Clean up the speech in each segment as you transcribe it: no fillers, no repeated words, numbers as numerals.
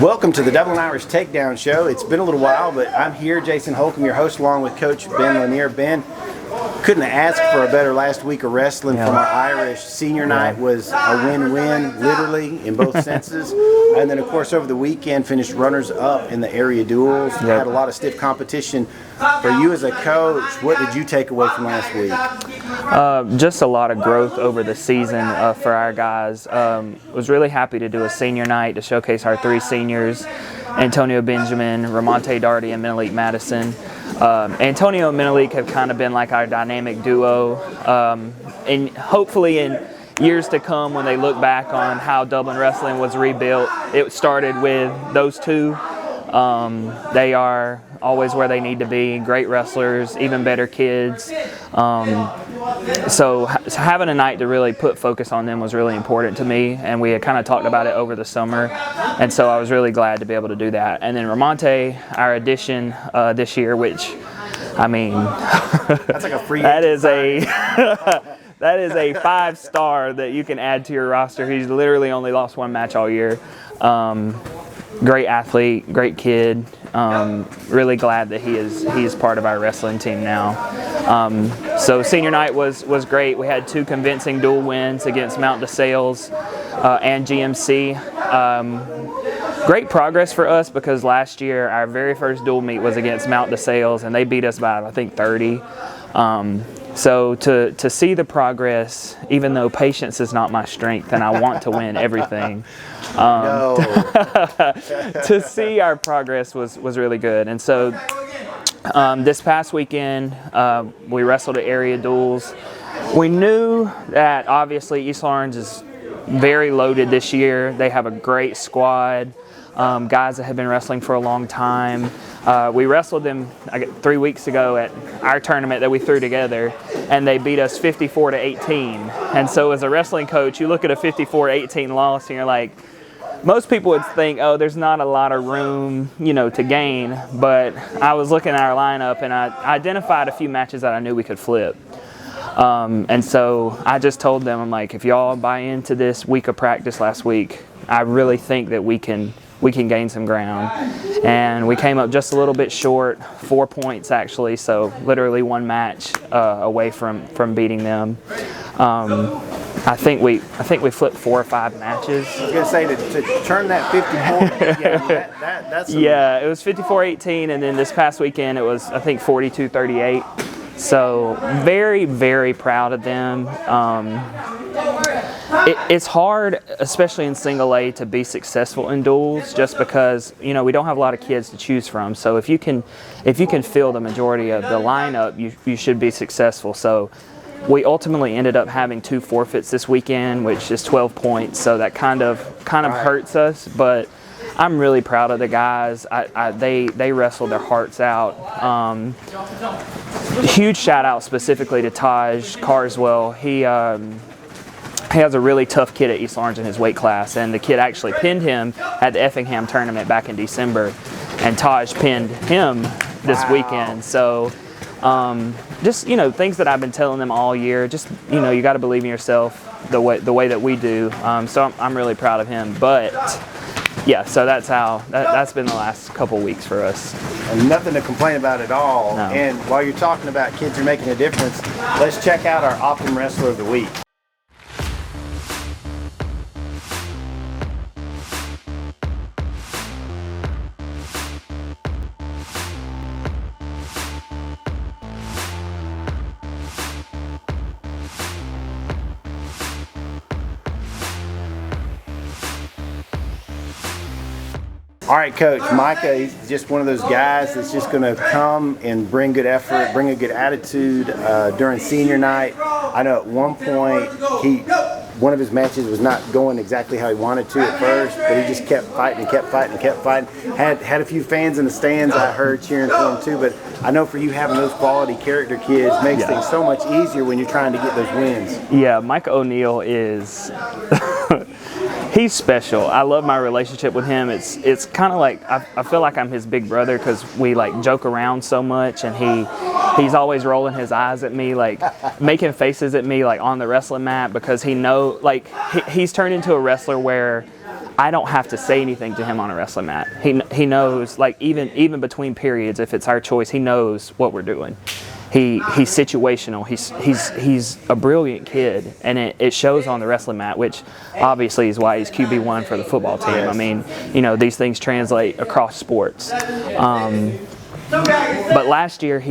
Welcome to the Dublin Irish Takedown Show. It's been a little while, but I'm here, Jason Holcomb, your host, along with Coach Ben Lanier. Ben, couldn't have asked for a better last week of wrestling from our Irish. Senior night was a win-win, literally, in both senses. And then, of course, over the weekend, finished runners-up in the area duels. Had a lot of stiff competition. For you as a coach, what did you take away from last week? Just a lot of growth over the season for our guys. Was really happy to do a senior night to showcase our three seniors, Antonio Benjamin, Ramonte Darty, and Menelik Madison. Antonio and Menelik have kind of been like our dynamic duo, and hopefully in years to come, when they look back on how Dublin wrestling was rebuilt, it started with those two. They are always where they need to be, great wrestlers, even better kids. So having a night to really put focus on them was really important to me, and we had kind of talked about it over the summer, and so I was really glad to be able to do that. And then Ramonte, our addition this year, which, I mean, that's like a free that is a that is a 5-star that you can add to your roster. He's literally only lost one match all year. Great athlete, great kid. Really glad that he is part of our wrestling team now. So senior night was great. We had 2 convincing dual wins against Mount DeSales and GMC. Great progress for us because last year our very first dual meet was against Mount DeSales and they beat us by I think 30. So to see the progress, even though patience is not my strength and I want to win everything, to see our progress was really good. And so this past weekend, we wrestled at area duels. We knew that obviously East Lawrence is very loaded this year. They have a great squad, guys that have been wrestling for a long time. We wrestled them 3 weeks ago at our tournament that we threw together, and they beat us 54-18. And so as a wrestling coach, you look at a 54-18 loss and you're like, most people would think, oh, there's not a lot of room, to gain. But I was looking at our lineup and I identified a few matches that I knew we could flip. And so I just told them, I'm like, if y'all buy into this week of practice last week, I really think that we can gain some ground. And we came up just a little bit short, 4 points actually, so literally one match away from beating them. I think we flipped 4 or 5 matches. I was going to say, to turn that 54, that's it was 54-18, and then this past weekend it was, I think, 42-38. So very, very proud of them. It's hard, especially in single A, to be successful in duels just because, we don't have a lot of kids to choose from. So if you can fill the majority of the lineup, you should be successful. So we ultimately ended up having 2 forfeits this weekend, which is 12 points. So that kind of hurts us, but I'm really proud of the guys. They wrestled their hearts out. Huge shout out specifically to Taj Carswell. He has a really tough kid at East Lawrence in his weight class, and the kid actually pinned him at the Effingham tournament back in December, and Taj pinned him this weekend. So just things that I've been telling them all year, just you got to believe in yourself the way that we do. So I'm really proud of him. But yeah, so that's been the last couple weeks for us. And nothing to complain about at all. No. And while you're talking about kids who are making a difference, let's check out our Optim Wrestler of the Week. All right, Coach. Micah, he's just one of those guys that's just going to come and bring good effort, bring a good attitude during senior night. I know at one point one of his matches was not going exactly how he wanted to at first, but he just kept fighting and kept fighting and kept fighting. Had a few fans in the stands I heard cheering for him too, but I know for you having those quality character kids makes things so much easier when you're trying to get those wins. Yeah, Micah O'Neal is he's special. I love my relationship with him. It's kind of like I feel like I'm his big brother because we like joke around so much, and he's always rolling his eyes at me, like making faces at me like on the wrestling mat, because he's turned into a wrestler where I don't have to say anything to him on a wrestling mat. He knows, like, even between periods, if it's our choice, he knows what we're doing. He's situational. He's a brilliant kid, and it shows on the wrestling mat, which obviously is why he's QB1 for the football team. I mean, you know, these things translate across sports. But last year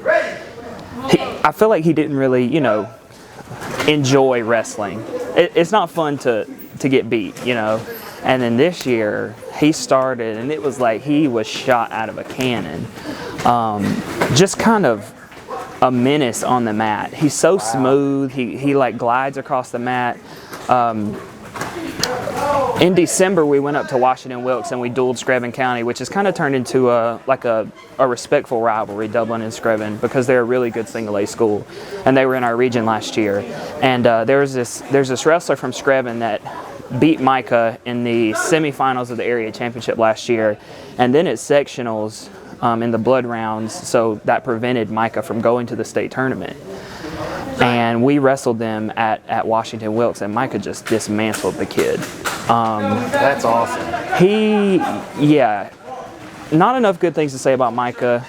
I feel like he didn't really, you know, enjoy wrestling. It's not fun to get beat, you know. And then this year he started, and it was like he was shot out of a cannon. Just kind of a menace on the mat. He's so smooth. He like glides across the mat. In December, we went up to Washington Wilkes and we dueled Screven County, which has kind of turned into a respectful rivalry, Dublin and Screven, because they're a really good single A school, and they were in our region last year. And there's this wrestler from Screven that beat Micah in the semifinals of the area championship last year, and then at sectionals in the blood rounds, so that prevented Micah from going to the state tournament. And we wrestled them at Washington Wilkes, and Micah just dismantled the kid. That's awesome. Not enough good things to say about Micah.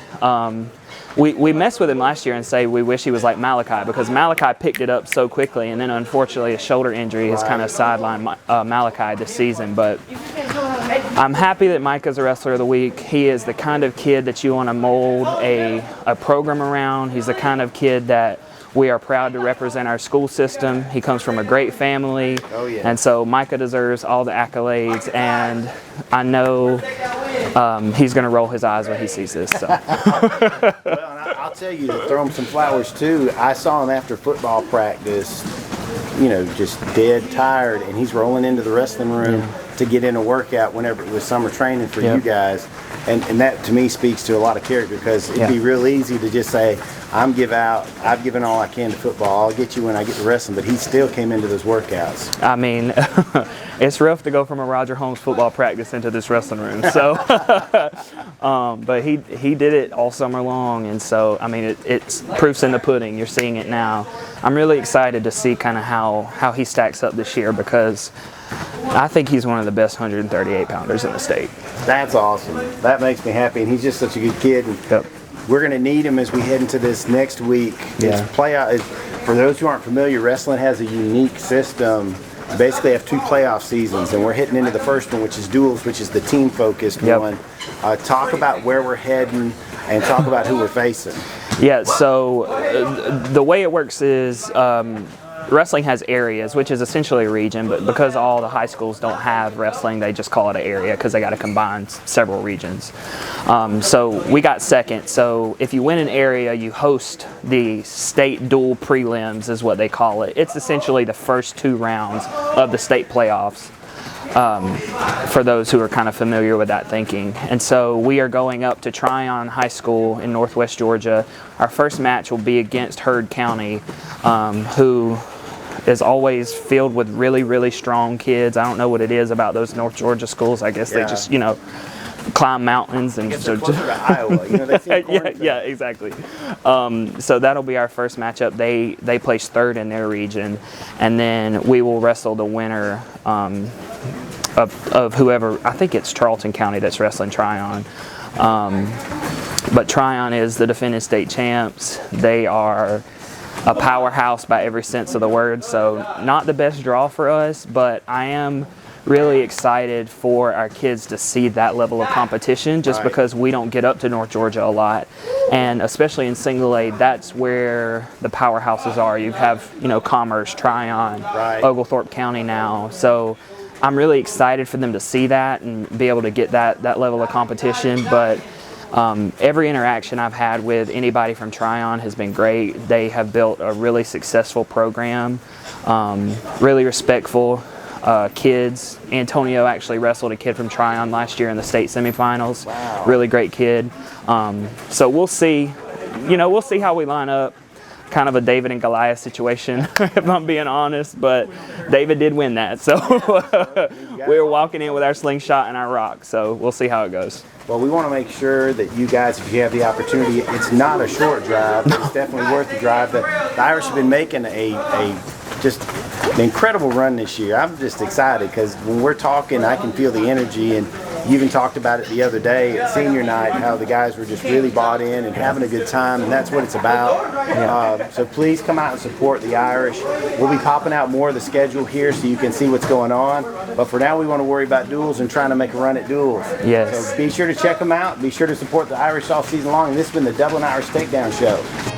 We messed with him last year and say we wish he was like Malachi, because Malachi picked it up so quickly, and then unfortunately a shoulder injury has kind of sidelined Malachi this season. But I'm happy that Micah's a wrestler of the week. He is the kind of kid that you want to mold a program around. He's the kind of kid that we are proud to represent our school system. He comes from a great family. Oh, yeah. And so Micah deserves all the accolades, and I know he's going to roll his eyes when he sees this. So. Well, and I'll tell you, to throw him some flowers too, I saw him after football practice, you know, just dead tired, and he's rolling into the wrestling room to get in a workout whenever it was summer training for you guys. And that to me speaks to a lot of character, because it'd be real easy to just say, I've given all I can to football, I'll get you when I get to wrestling, but he still came into those workouts. I mean, it's rough to go from a Roger Holmes football practice into this wrestling room. So, but he did it all summer long, and so I mean, it's proof's in the pudding. You're seeing it now. I'm really excited to see kind of how he stacks up this year, because I think he's one of the best 138 pounders in the state. That's awesome. That makes me happy, and he's just such a good kid. And we're going to need him as we head into this next week. It's playoff. For those who aren't familiar, wrestling has a unique system. You basically have 2 playoff seasons, and we're hitting into the first one, which is duals, which is the team-focused one. Talk about where we're heading and talk about who we're facing. Yeah, so the way it works is wrestling has areas, which is essentially a region, but because all the high schools don't have wrestling, they just call it an area because they got to combine several regions. So we got second. So if you win an area, you host the state dual prelims is what they call it. It's essentially the first 2 rounds of the state playoffs. For those who are kind of familiar with that thinking. And so we are going up to Tryon High School in Northwest Georgia. Our first match will be against Heard County, who is always filled with really, really strong kids. I don't know what it is about those North Georgia schools. I guess they just, you know, climb mountains and so closer to Iowa. You know, they seem yeah, exactly. So that'll be our first matchup. They place 3rd in their region, and then we will wrestle the winner of whoever. I think it's Charlton County that's wrestling Tryon. But Tryon is the defending state champs. They are a powerhouse by every sense of the word. So not the best draw for us, but I am really excited for our kids to see that level of competition, just because we don't get up to North Georgia a lot, and especially in single A, that's where the powerhouses are. You have, you know, Commerce, Tryon, Oglethorpe County now. So I'm really excited for them to see that and be able to get that level of competition. But every interaction I've had with anybody from Tryon has been great. They have built a really successful program, really respectful kids. Antonio actually wrestled a kid from Tryon last year in the state semifinals. Wow. Really great kid. So we'll see, we'll see how we line up. Kind of a David and Goliath situation, if I'm being honest, but David did win that. So we're walking in with our slingshot and our rock, so we'll see how it goes. Well, we want to make sure that you guys, if you have the opportunity, it's not a short drive, but it's definitely worth the drive. The Irish have been making a just an incredible run this year. I'm just excited because when we're talking, I can feel the energy, and you even talked about it the other day at senior night, how the guys were just really bought in and having a good time, and that's what it's about. So please come out and support the Irish. We'll be popping out more of the schedule here so you can see what's going on. But for now, we want to worry about duels and trying to make a run at duels. Yes. So be sure to check them out. Be sure to support the Irish all season long. And this has been the Dublin Irish Takedown Show.